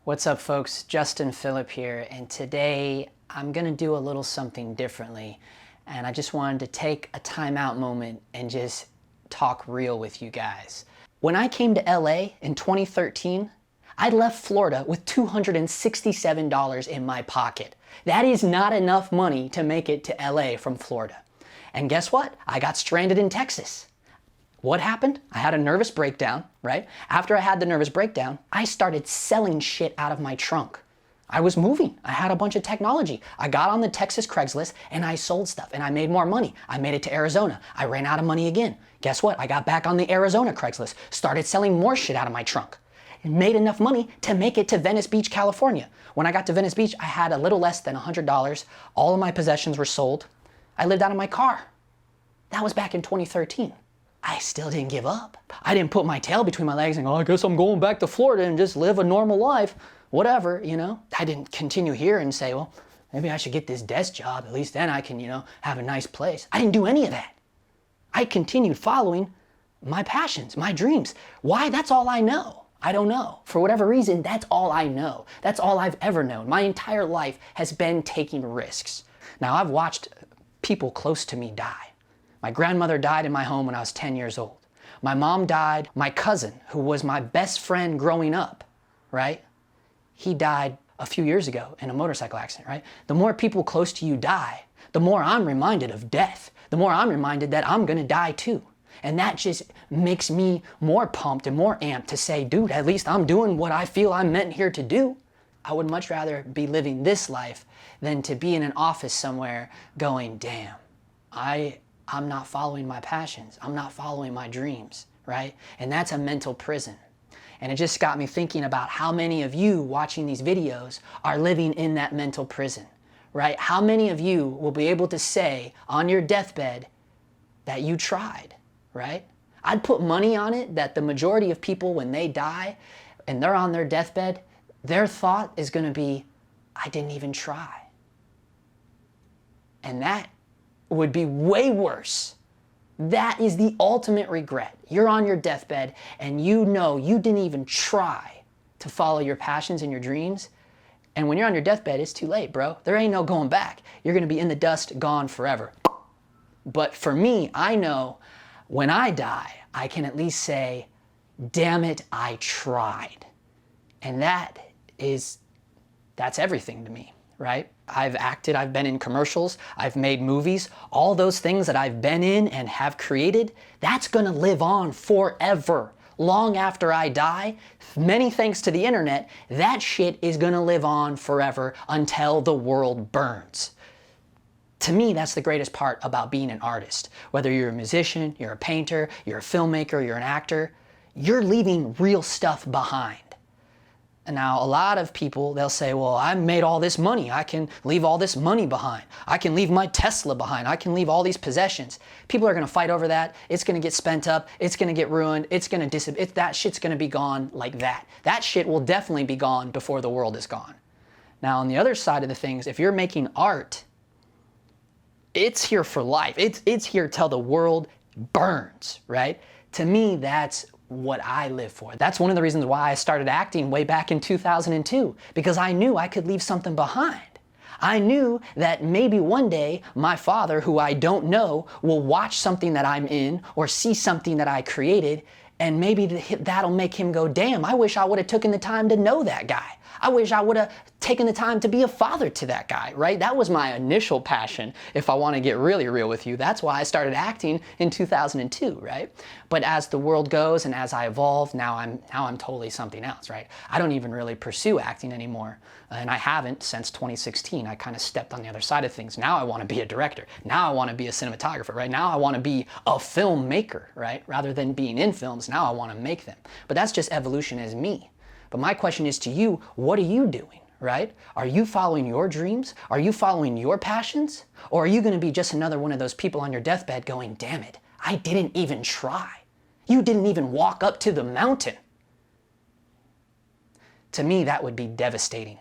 What's up, folks? Justin Phillip here, and today I'm gonna do a little something differently, and I just wanted to take a timeout moment and just talk real with you guys. When I came to LA in 2013, I left Florida with $267 in my pocket. That is not enough money to make it to LA from Florida. And guess what? I got stranded in Texas. What happened? I had a nervous breakdown, right? After I had the nervous breakdown, I started selling shit out of my trunk. I was moving. I had a bunch of technology. I got on the Texas Craigslist and I sold stuff and I made more money. I made it to Arizona. I ran out of money again. Guess what? I got back on the Arizona Craigslist, started selling more shit out of my trunk, and made enough money to make it to Venice Beach, California. When I got to Venice Beach, I had a little less than $100. All of my possessions were sold. I lived out of my car. That was back in 2013. I still didn't give up. I didn't put my tail between my legs and go, I guess I'm going back to Florida and just live a normal life, whatever, you know. I didn't continue here and say, well, maybe I should get this desk job. At least then I can, have a nice place. I didn't do any of that. I continued following my passions, my dreams. Why? That's all I know. I don't know. For whatever reason, that's all I know. That's all I've ever known. My entire life has been taking risks. Now, I've watched people close to me die. My grandmother died in my home when I was 10 years old. My mom died. My cousin, who was my best friend growing up, right? He died a few years ago in a motorcycle accident, right? The more people close to you die, the more I'm reminded of death. The more I'm reminded that I'm gonna die too. And that just makes me more pumped and more amped to say, dude, at least I'm doing what I feel I'm meant here to do. I would much rather be living this life than to be in an office somewhere going, damn, I'm not following my passions. I'm not following my dreams, right? And that's a mental prison. And it just got me thinking about how many of you watching these videos are living in that mental prison, right? How many of you will be able to say on your deathbed that you tried, right? I'd put money on it that the majority of people, when they die and they're on their deathbed, their thought is gonna be, I didn't even try. And that would be way worse. That is the ultimate regret. You're on your deathbed and you know you didn't even try to follow your passions and your dreams. And when you're on your deathbed, it's too late, bro. There ain't no going back. You're gonna be in the dust, gone forever. But for me, I know when I die, I can at least say, damn it, I tried. And that's everything to me, right? I've acted, I've been in commercials, I've made movies, all those things that I've been in and have created, that's gonna live on forever. Long after I die, many thanks to the internet, that shit is gonna live on forever until the world burns. To me, that's the greatest part about being an artist. Whether you're a musician, you're a painter, you're a filmmaker, you're an actor, you're leaving real stuff behind. Now, a lot of people, they'll say, well, I made all this money. I can leave all this money behind. I can leave my Tesla behind. I can leave all these possessions. People are gonna fight over that. It's gonna get spent up. It's gonna get ruined. It's gonna that shit's gonna be gone like that. That shit will definitely be gone before the world is gone. Now, on the other side of the things, if you're making art, it's here for life. It's here till the world burns, right? To me, that's what I live for. That's one of the reasons why I started acting way back in 2002, because I knew I could leave something behind. I knew that maybe one day my father, who I don't know, will watch something that I'm in or see something that I created, and maybe that'll make him go, damn, I wish I would have taken the time to know that guy. I wish I would have taken the time to be a father to that guy, right? That was my initial passion, if I want to get really real with you. That's why I started acting in 2002, right? But as the world goes and as I evolve, now I'm totally something else, right? I don't even really pursue acting anymore, and I haven't since 2016. I kind of stepped on the other side of things. Now I want to be a director. Now I want to be a cinematographer, right? Now I want to be a filmmaker, right? Rather than being in films, now I want to make them. But that's just evolution as me. But my question is to you, what are you doing, right? Are you following your dreams? Are you following your passions? Or are you gonna be just another one of those people on your deathbed going, damn it, I didn't even try. You didn't even walk up to the mountain. To me, that would be devastating.